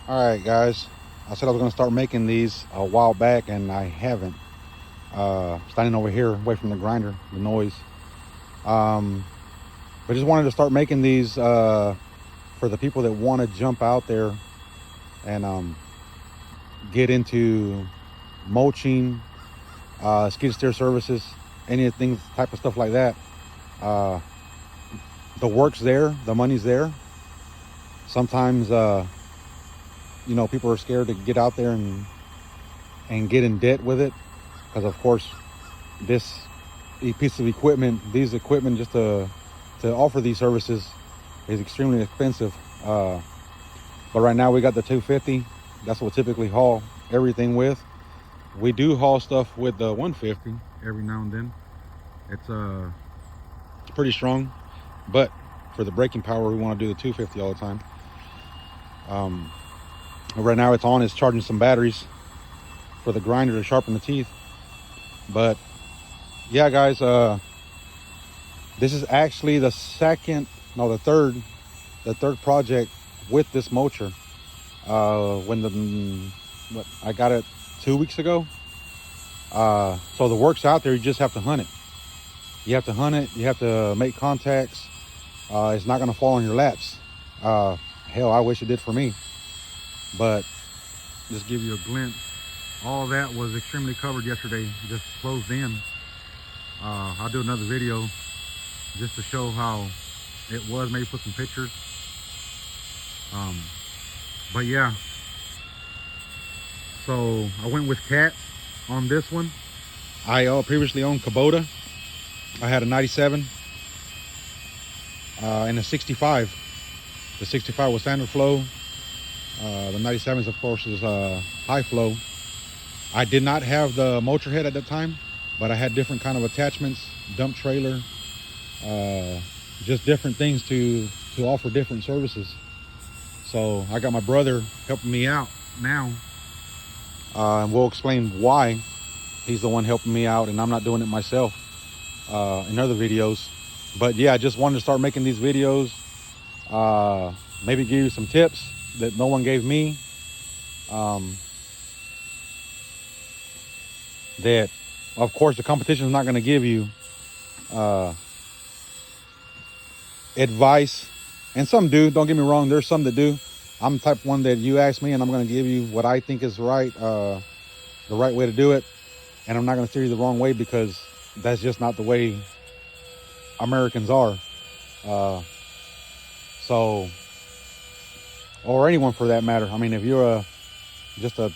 All right, guys. I said I was going to start making these a while back, and I haven't. Standing over here, away from the grinder, the noise. Um, but just wanted to start making these for the people that want to jump out there and get into mulching, skid steer services, anything type of stuff like that. Uh, the work's there, the money's there. Sometimes, people are scared to get out there and get in debt with it because, of course, this piece of equipment, these equipment just to offer these services is extremely expensive. But right now we got the 250. That's what we typically haul everything with. We do haul stuff with the 150 every now and then. It's pretty strong, but for the braking power, we want to do the 250 all the time. Right now it's charging some batteries for the grinder to sharpen the teeth. But yeah, guys, this is actually the third project with this mulcher. I got it 2 weeks ago. So the work's out there. You just have to hunt it. You have to hunt it. You have to make contacts. It's not going to fall on your laps. Hell, I wish it did for me. But just give you a glimpse. All that was extremely covered yesterday. Just closed in. I'll do another video just to show how it was. Maybe put some pictures. But yeah. So I went with Cat on this one. I previously owned Kubota. I had a 97 and a 65. The 65 was standard flow. The 97s, of course, is high flow. I did not have the mulcher head at that time, but I had different kind of attachments, dump trailer, just different things to offer different services. So I got my brother helping me out now, and we'll explain why he's the one helping me out and I'm not doing it myself in other videos. But yeah, I just wanted to start making these videos, maybe give you some tips that no one gave me, that of course the competition is not going to give you advice, and some do, don't get me wrong, there's some that do. I'm the type of one that you ask me and I'm going to give you what I think is right, the right way to do it, and I'm not going to steer you the wrong way because that's just not the way Americans are. So, or anyone for that matter. I mean, if you're just a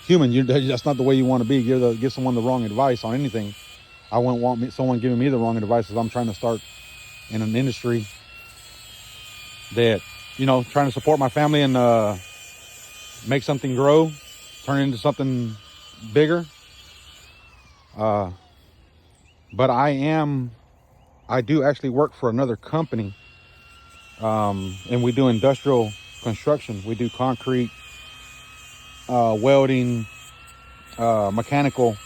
human, that's not the way you want to be. Give someone the wrong advice on anything. I wouldn't want someone giving me the wrong advice if I'm trying to start in an industry that, trying to support my family and make something grow, turn it into something bigger. But I do actually work for another company, and we do industrial construction. We do concrete, welding, mechanical.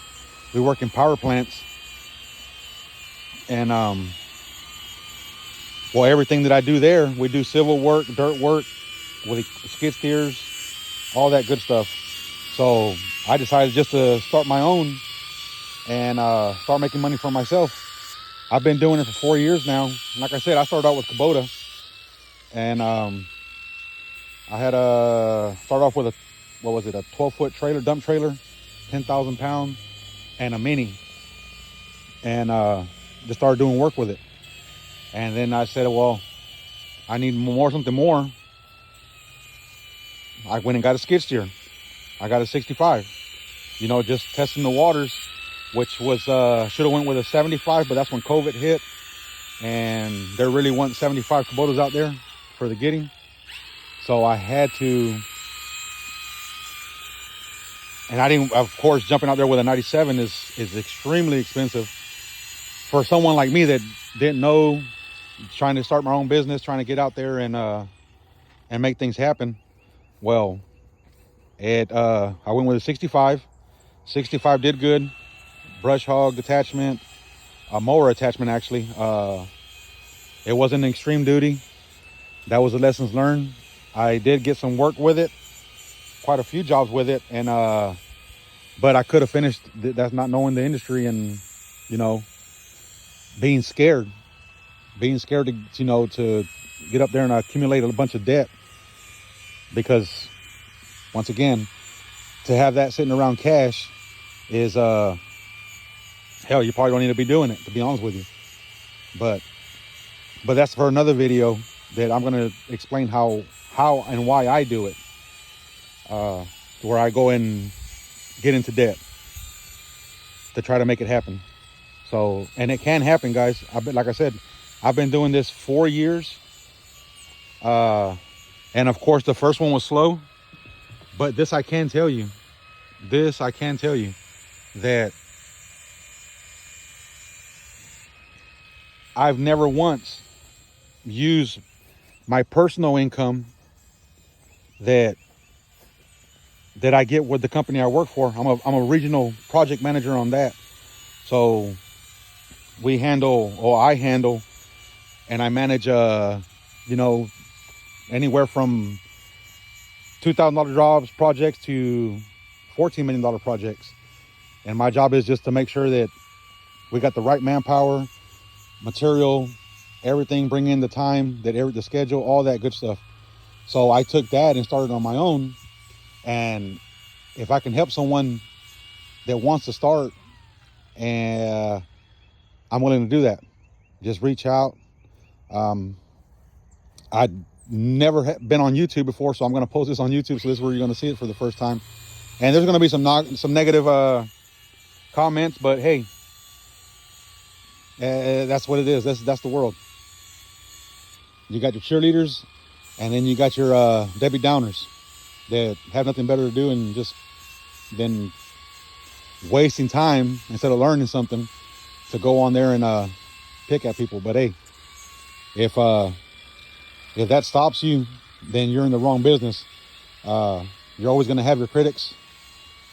We work in power plants, and everything that I do there, we do civil work, dirt work, with skid steers, all that good stuff. So I decided just to start my own and start making money for myself. I've been doing it for 4 years now. Like I said, I started out with Kubota, and I had start off with a 12-foot trailer, dump trailer, 10,000 pound, and a mini, and just started doing work with it. And then I said, well, I need something more. I went and got a skid steer. I got a 65. Just testing the waters, which was should have went with a 75, but that's when COVID hit, and there really weren't 75 Kubotas out there for the getting. So I had to, and I didn't, of course, jumping out there with a 97 is extremely expensive for someone like me that didn't know, trying to start my own business, trying to get out there and make things happen. Well, I went with a 65. 65 did good. Brush hog attachment, a mower attachment actually. It wasn't extreme duty. That was the lessons learned. I did get some work with it, quite a few jobs with it, and but I could have finished. That's not knowing the industry and, you know, being scared to, you know, to get up there and accumulate a bunch of debt, because once again, to have that sitting around cash is hell, you probably don't need to be doing it, to be honest with you. But that's for another video, that I'm going to explain how and why I do it, where I go and get into debt to try to make it happen. So, and it can happen, guys. Like I said, I've been doing this 4 years. And of course, the first one was slow, but this I can tell you that I've never once used my personal income that I get with the company I work for. I'm a regional project manager on that. So I handle and I manage, you know, anywhere from $2,000 jobs, projects, to $14 million projects. And my job is just to make sure that we got the right manpower, material, everything, bring in the time, the schedule, all that good stuff. So I took that and started on my own. And if I can help someone that wants to start, and I'm willing to do that, just reach out. I'd never been on YouTube before, so I'm going to post this on YouTube. So this is where you're going to see it for the first time. And there's going to be some negative comments, but hey, that's what it is. That's the world. You got your cheerleaders, and then you got your Debbie Downers that have nothing better to do and just then wasting time instead of learning something to go on there and pick at people. But hey, if that stops you, then you're in the wrong business. You're always going to have your critics,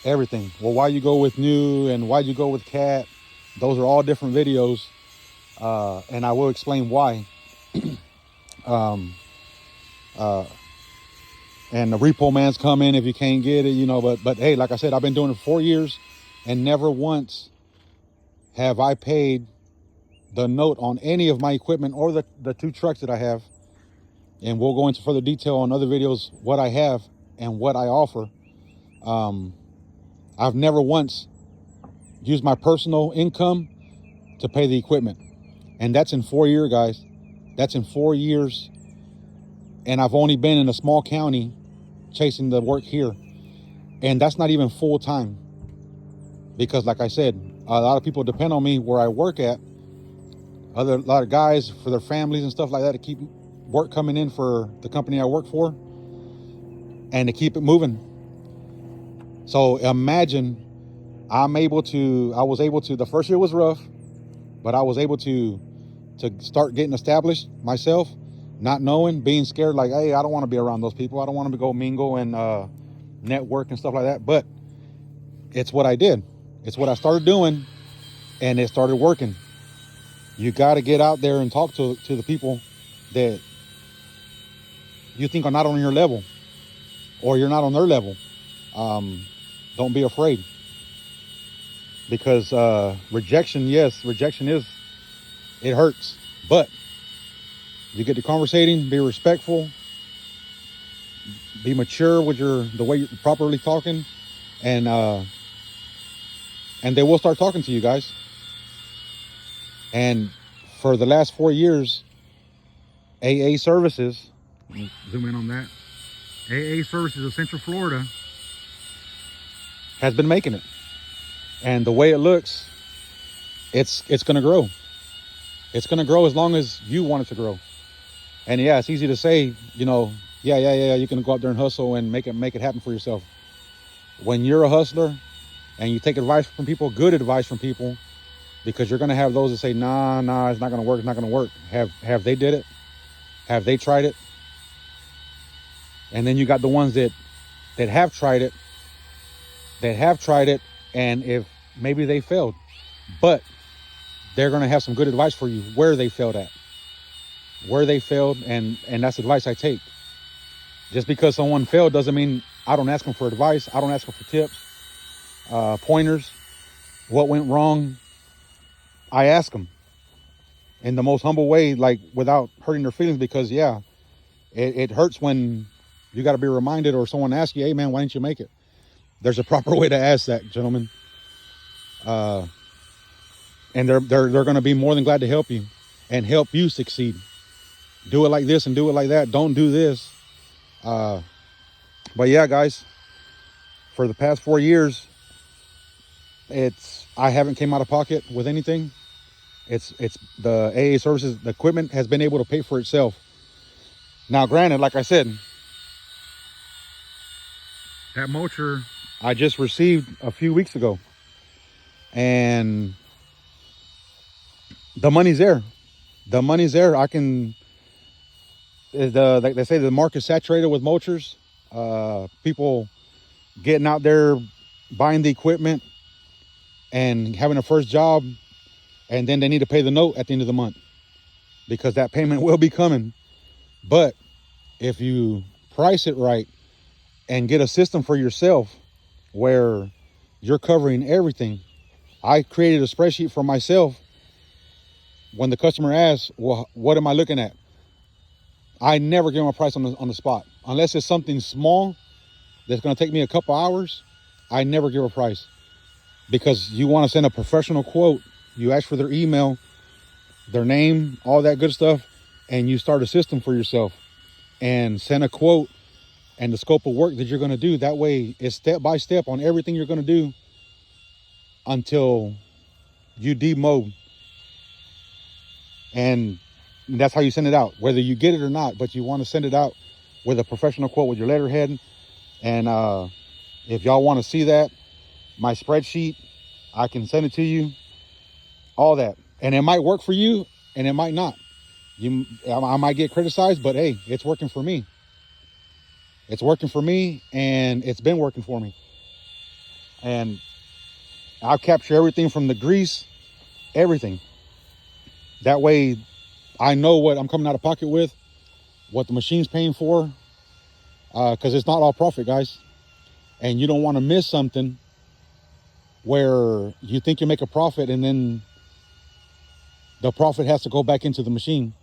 everything. Well, why you go with New and why you go with Cat? Those are all different videos, and I will explain why. And the repo man's come in if you can't get it, you know. But hey, like I said, I've been doing it for 4 years, and never once have I paid the note on any of my equipment or the 2 trucks that I have. And we'll go into further detail on other videos what I have and what I offer. I've never once used my personal income to pay the equipment. And that's in 4 years, guys. That's in 4 years. And I've only been in a small county chasing the work here. And that's not even full time. Because like I said, a lot of people depend on me where I work at. A lot of guys for their families and stuff like that to keep work coming in for the company I work for and to keep it moving. So imagine I was able to, the first year was rough, but I was able to start getting established myself, not knowing, being scared, like, hey, I don't want to be around those people. I don't want to go mingle and network and stuff like that. But it's what I did. It's what I started doing, and it started working. You got to get out there and talk to the people that you think are not on your level, or you're not on their level. Don't be afraid, because rejection is, it hurts, but you get to conversating, be respectful, be mature with the way you're properly talking, and they will start talking to you guys. And for the last 4 years, AA Services, zoom in on that, AA Services of Central Florida has been making it. And the way it looks, it's going to grow. It's going to grow as long as you want it to grow. And yeah, it's easy to say, you know, yeah, you can go out there and hustle and make it happen for yourself. When you're a hustler and you take advice from people, good advice from people, because you're going to have those that say, nah, it's not going to work, it's not going to work. Have they did it? Have they tried it? And then you got the ones that have tried it, and if maybe they failed, but they're going to have some good advice for you where they failed, and that's advice I take. Just because someone failed doesn't mean I don't ask them for advice. I don't ask them for tips, pointers, what went wrong. I ask them in the most humble way, like without hurting their feelings, because yeah, it hurts when you got to be reminded or someone asks you, hey man, why didn't you make it? There's a proper way to ask that, gentlemen. And they're going to be more than glad to help you and help you succeed. Do it like this and do it like that. Don't do this. But yeah, guys, for the past 4 years, I haven't came out of pocket with anything. It's the AA services, the equipment has been able to pay for itself. Now, granted, like I said, that mulcher I just received a few weeks ago, and the money's there. The money's there. Like they say, the market's saturated with mulchers. People getting out there, buying the equipment, and having a first job, and then they need to pay the note at the end of the month because that payment will be coming. But if you price it right and get a system for yourself where you're covering everything. I created a spreadsheet for myself. When the customer asks, well, what am I looking at? I never give them a price on the spot. Unless it's something small that's going to take me a couple hours, I never give a price. Because you want to send a professional quote. You ask for their email, their name, all that good stuff, and you start a system for yourself and send a quote and the scope of work that you're going to do. That way it's step by step on everything you're going to do until you demob. And that's how you send it out, whether you get it or not. But you want to send it out with a professional quote with your letterhead. And if y'all want to see that, my spreadsheet, I can send it to you. All that. And it might work for you and it might not. I might get criticized, but hey, it's working for me. It's working for me, and it's been working for me. And I'll capture everything from the grease, everything. That way I know what I'm coming out of pocket with, what the machine's paying for, because it's not all profit, guys. And you don't want to miss something where you think you make a profit and then the profit has to go back into the machine.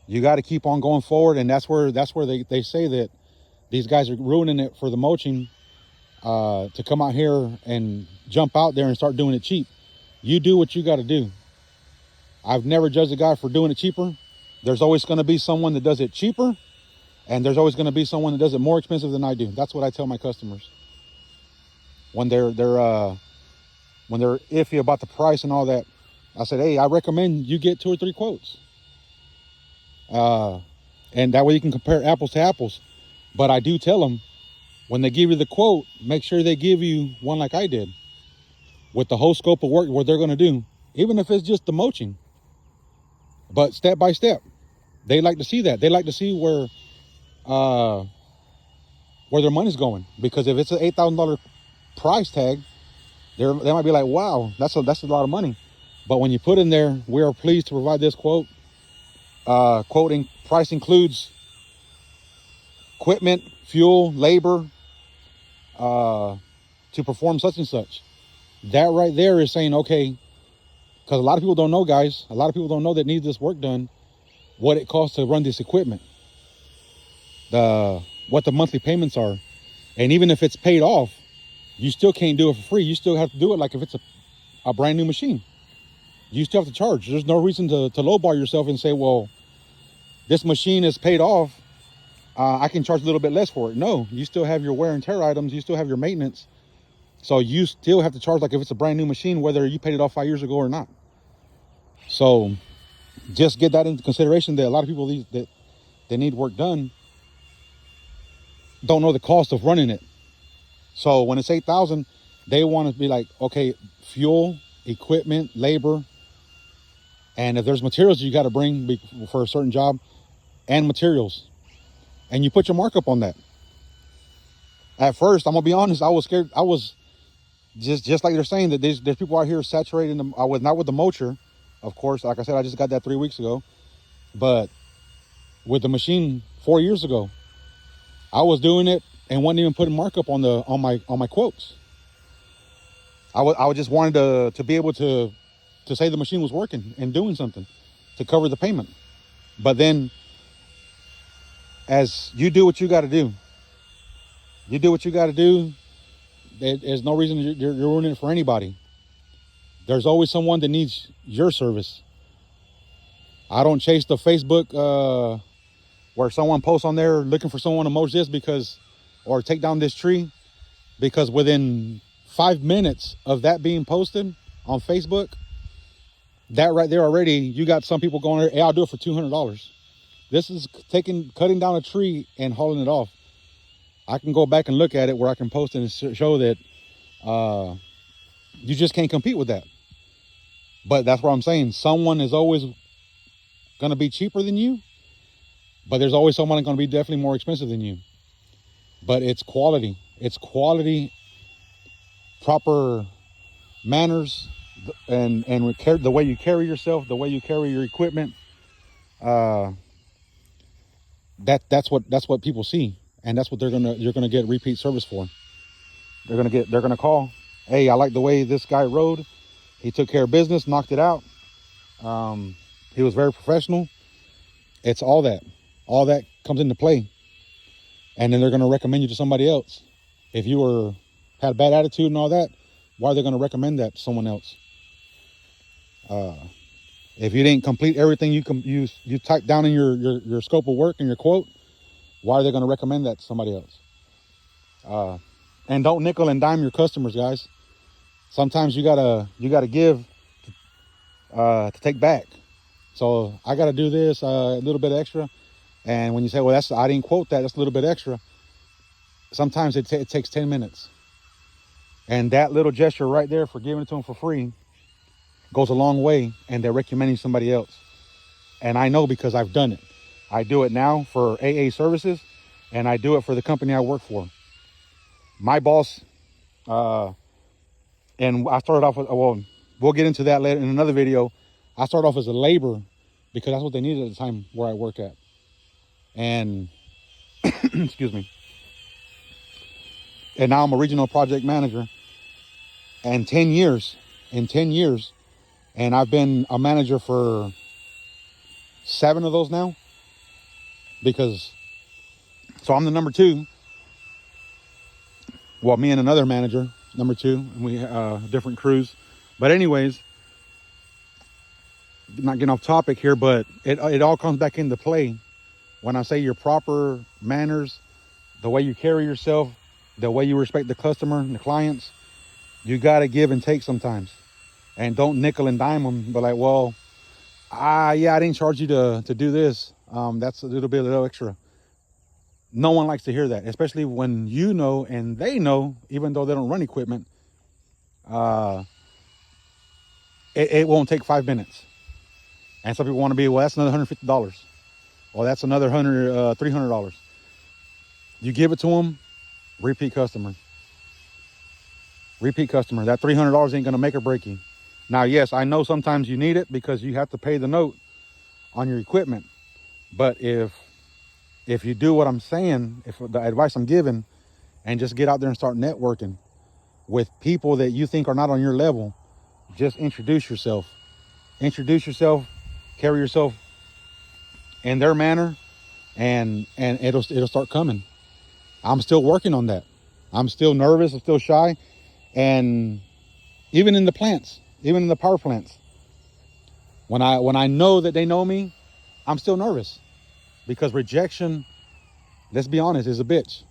You got to keep on going forward, and that's where they say that these guys are ruining it for the mulching, to come out here and jump out there and start doing it cheap. You do what you got to do. I've never judged a guy for doing it cheaper. There's always going to be someone that does it cheaper, and there's always going to be someone that does it more expensive than I do. That's what I tell my customers when they're iffy about the price and all that. I said, hey, I recommend you get 2 or 3 quotes, and that way you can compare apples to apples. But I do tell them, when they give you the quote, make sure they give you one like I did, with the whole scope of work, what they're going to do, even if it's just the mulching. But step by step, they like to see that. They like to see where their money's going. Because if it's an $8,000 price tag, they might be like, wow, that's a lot of money. But when you put in there, we are pleased to provide this quote. Quoting price includes equipment, fuel, labor, to perform such and such. That right there is saying, okay, because a lot of people don't know, guys. A lot of people don't know that need this work done, what it costs to run this equipment, what the monthly payments are. And even if it's paid off, you still can't do it for free. You still have to do it like if it's a brand new machine. You still have to charge. There's no reason to lowball yourself and say, well, this machine is paid off, I can charge a little bit less for it. No, you still have your wear and tear items. You still have your maintenance. So you still have to charge like if it's a brand new machine, whether you paid it off 5 years ago or not. So just get that into consideration, that a lot of people that they need work done don't know the cost of running it. So when it's $8,000, they want to be like, okay, fuel, equipment, labor, and if there's materials you got to bring for a certain job, and materials, and you put your markup on that. At first, I'm gonna be honest, I was scared. I was just like they're saying that there's people out here saturating them. I was not with the mulcher, of course. Like I said, I just got that 3 weeks ago, but with the machine 4 years ago. I was doing it and wasn't even putting markup on my quotes. I just wanted to be able to say the machine was working and doing something to cover the payment. But then, as you do what you got to do, there's no reason you're ruining it for anybody. There's always someone that needs your service. I don't chase the Facebook where someone posts on there looking for someone to mulch this or take down this tree, because within 5 minutes of that being posted on Facebook, that right there already, you got some people going there, hey, I'll do it for $200. This is cutting down a tree and hauling it off. I can go back and look at it where I can post and show that you just can't compete with that. But that's what I'm saying. Someone is always going to be cheaper than you, but there's always someone going to be definitely more expensive than you. But it's quality. It's quality, proper manners, and the way you carry yourself, the way you carry your equipment. That's what people see, and that's what you're gonna get repeat service for. They're gonna call, hey, I like the way this guy rode. He took care of business, knocked it out. He was very professional. It's all that comes into play, and then they're gonna recommend you to somebody else. If you had a bad attitude and all that, why are they gonna recommend that to someone else? If you didn't complete everything you typed down in your scope of work and your quote, why are they going to recommend that to somebody else? And don't nickel and dime your customers, guys. Sometimes you gotta give to take back. So I gotta do this a little bit extra, and when you say, well, I didn't quote that, that's a little bit extra. Sometimes it takes 10 minutes, and that little gesture right there for giving it to them for free goes a long way, and they're recommending somebody else. And I know because I've done it. I do it now for AA services, and I do it for the company I work for. My boss, and I started off with, well, we'll get into that later in another video. I started off as a laborer because that's what they needed at the time where I work at. And, excuse me. And now I'm a regional project manager. And 10 years, and I've been a manager for 7 of those now, so I'm the number 2. Well, me and another manager, number 2, and we different crews. But anyways, not getting off topic here, but it all comes back into play when I say your proper manners, the way you carry yourself, the way you respect the customer and the clients. You got to give and take sometimes. And don't nickel and dime them, but like, well, I didn't charge you to do this. That's a little extra. No one likes to hear that, especially when you know and they know, even though they don't run equipment, it won't take 5 minutes. And some people want to be, well, that's another $150. Well, that's another $300. You give it to them, repeat customer. That $300 ain't going to make or break you. Now, yes, I know sometimes you need it because you have to pay the note on your equipment. But if you do what I'm saying, if the advice I'm giving, and just get out there and start networking with people that you think are not on your level, just introduce yourself. Carry yourself in their manner, and it'll start coming. I'm still working on that. I'm still nervous. I'm still shy. And even in the plants, even in the power plants, when I know that they know me, I'm still nervous, because rejection, let's be honest, is a bitch.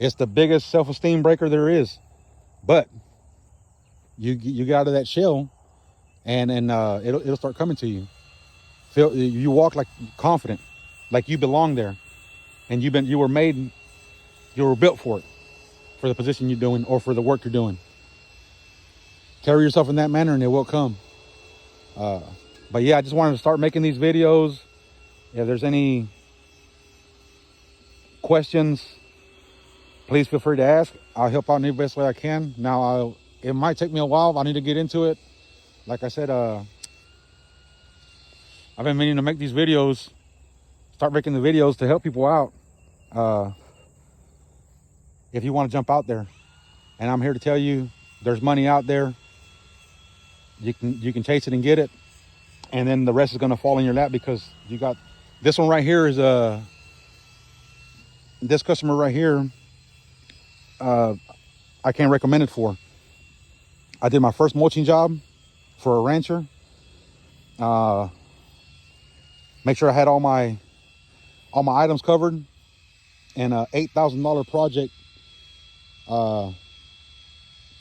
It's the biggest self-esteem breaker there is. But you get out of that shell, and it'll start coming to you. You walk like confident, like you belong there, and you were built for it, for the position you're doing or for the work you're doing. Carry yourself in that manner and it will come. But yeah, I just wanted to start making these videos. If there's any questions, please feel free to ask. I'll help out in the best way I can. Now, it might take me a while. I need to get into it. Like I said, I've been meaning to make these videos, start making the videos to help people out. if you want to jump out there. And I'm here to tell you, there's money out there. You can chase it and get it, and then the rest is going to fall in your lap, because you got this one right here is this customer right here. I can't recommend it for. I did my first mulching job for a rancher. Make sure I had all my items covered, and a $8,000 project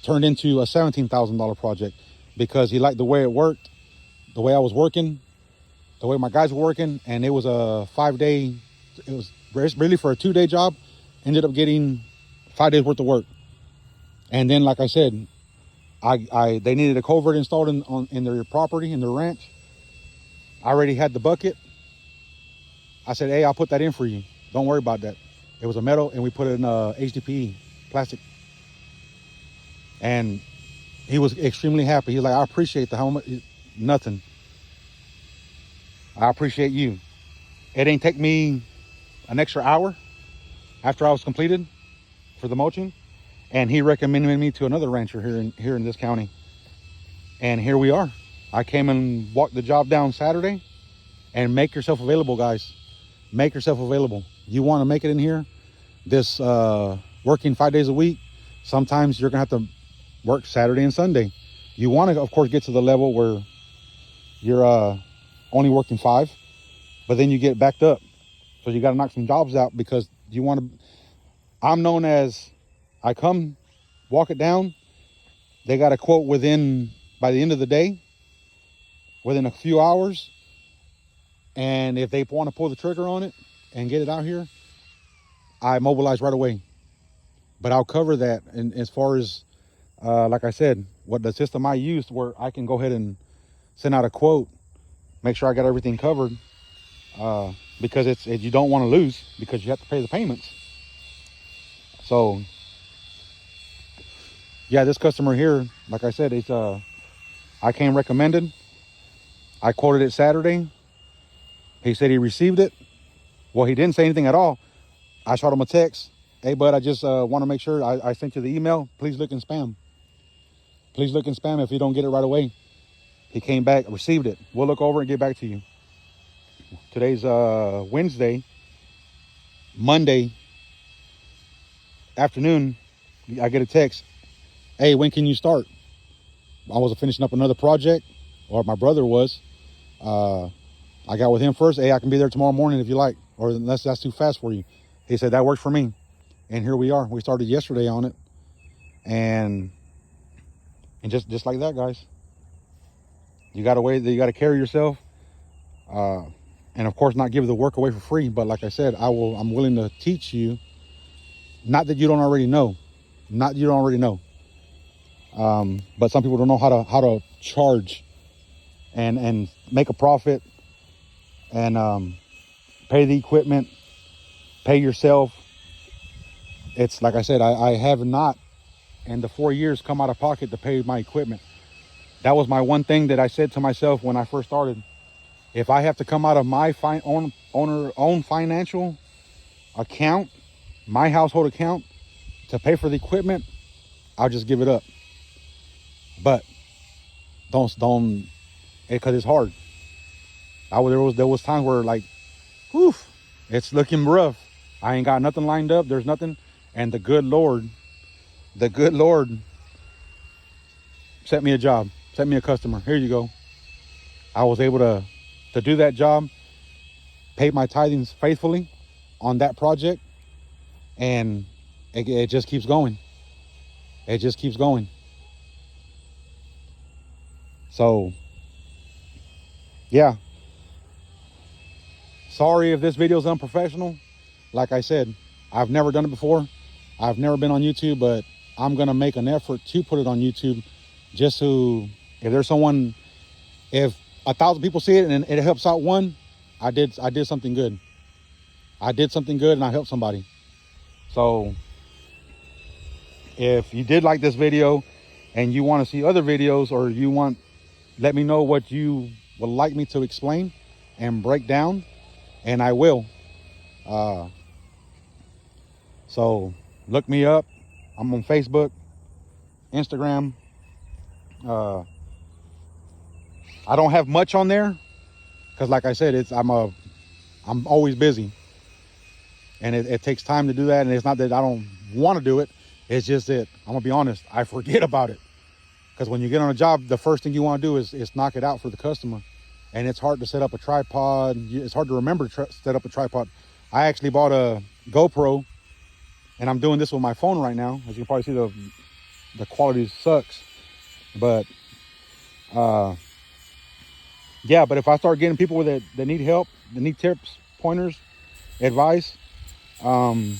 turned into a $17,000 project, because he liked the way it worked, the way I was working, the way my guys were working. And it was a 5-day, it was really for a 2-day job, ended up getting 5 days worth of work. And then, like I said, they needed a culvert installed in their property, in their ranch. I already had the bucket. I said, hey, I'll put that in for you. Don't worry about that. It was a metal, and we put it in HDPE plastic. And he was extremely happy. He's like, I appreciate the how much. Nothing. I appreciate you. It ain't take me an extra hour after I was completed for the mulching, and he recommended me to another rancher here in this county. And here we are. I came and walked the job down Saturday. And make yourself available, guys. Make yourself available. You want to make it in here, this working 5 days a week. Sometimes you're gonna have to work Saturday and Sunday. You want to, of course, get to the level where you're only working 5, but then you get backed up. So you got to knock some jobs out, because you want to. I'm known as, I come, walk it down. They got a quote by the end of the day, within a few hours. And if they want to pull the trigger on it and get it out here, I mobilize right away. But I'll cover that. And as far as, like I said, what the system I used, where I can go ahead and send out a quote, make sure I got everything covered, because you don't want to lose, because you have to pay the payments. So, yeah, this customer here, like I said, it's I came recommended. I quoted it Saturday. He said he received it. Well, he didn't say anything at all. I shot him a text. Hey, bud, I just want to make sure I sent you the email. Please look in spam. Please look in spam if you don't get it right away. He came back, received it. We'll look over and get back to you. Today's Wednesday. Monday afternoon, I get a text. Hey, when can you start? I was finishing up another project, or my brother was. I got with him first. Hey, I can be there tomorrow morning if you like, or unless that's too fast for you. He said that works for me. And here we are. We started yesterday on it. And just like that, guys. You got to carry yourself. And of course, not give the work away for free. But like I said, I'm willing to teach you. Not that you don't already know. Not that you don't already know. But some people don't know how to charge and make a profit, and pay the equipment, pay yourself. It's like I said, I have not in the 4 years come out of pocket to pay my equipment. That was my one thing that I said to myself when I first started. If I have to come out of my own financial account, my household account, to pay for the equipment, I'll just give it up. But don't, because it's hard. There was times where, like, whew, it's looking rough. I ain't got nothing lined up. There's nothing. And the good Lord sent me a job, sent me a customer. Here you go. I was able to do that job, pay my tithings faithfully on that project, and it just keeps going. It just keeps going. So, yeah. Sorry if this video is unprofessional. Like I said, I've never done it before. I've never been on YouTube, but I'm going to make an effort to put it on YouTube, just so if 1,000 people see it and it helps out one, I did something good. I did something good and I helped somebody. So if you did like this video and you want to see other videos, or let me know what you would like me to explain and break down, and I will. So Look me up. I'm on Facebook, Instagram. I don't have much on there because, like I said, I'm always busy, and it takes time to do that. And it's not that I don't want to do it. It's just that I'm gonna be honest, I forget about it. Because when you get on a job, the first thing you want to do is knock it out for the customer. And it's hard to set up a tripod. It's hard to remember to set up a tripod. I actually bought a GoPro, and I'm doing this with my phone right now. As you can probably see, the quality sucks. But yeah, but if I start getting people that need help, that need tips, pointers, advice, I'm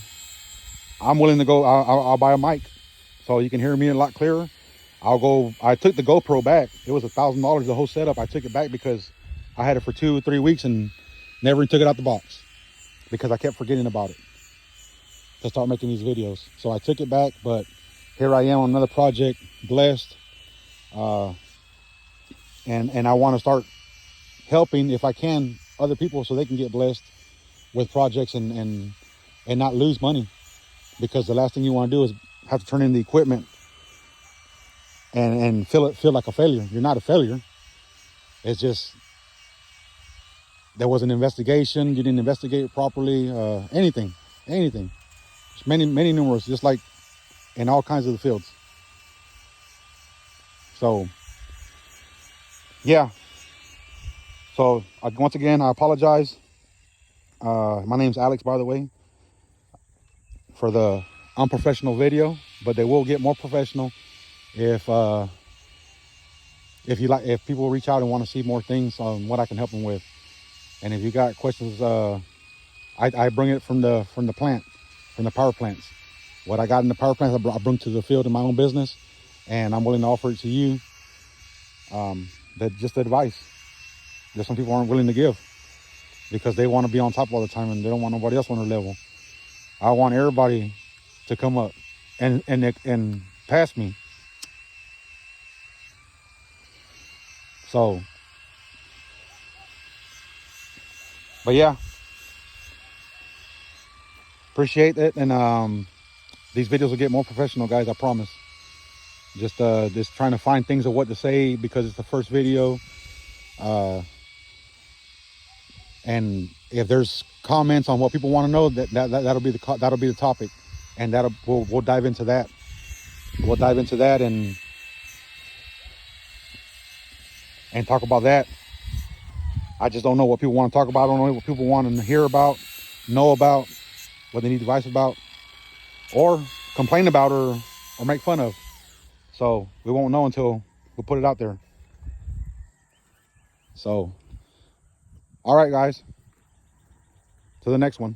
willing to go. I'll buy a mic so you can hear me a lot clearer. I took the GoPro back. It was $1,000, the whole setup. I took it back because I had it for 2 or 3 weeks and never took it out the box because I kept forgetting about it to start making these videos. So I took it back, but here I am on another project, blessed. And I want to start helping, if I can, other people so they can get blessed with projects and not lose money, because the last thing you want to do is have to turn in the equipment and feel like a failure. You're not a failure. It's just there was an investigation. You didn't investigate it properly. Anything. There's many numerous, just like in all kinds of the fields. So yeah. So once again, I apologize. My name's Alex, by the way, for the unprofessional video, but they will get more professional if people reach out and want to see more things on what I can help them with. And if you got questions, I bring it from the plant, from the power plants. What I got in the power plants, I bring to the field in my own business, and I'm willing to offer it to you. That just advice that some people aren't willing to give because they want to be on top all the time and they don't want nobody else on their level. I want everybody to come up and pass me. So, but yeah, appreciate it. And these videos will get more professional, guys, I promise. Just trying to find things of what to say because it's the first video. And if there's comments on what people want to know, that'll be the topic, and we'll dive into that. We'll dive into that and talk about that. I just don't know what people want to talk about. I don't know what people want to hear about, know about, what they need advice about, or complain about, or make fun of. So we won't know until we put it out there. So, all right, guys, to the next one.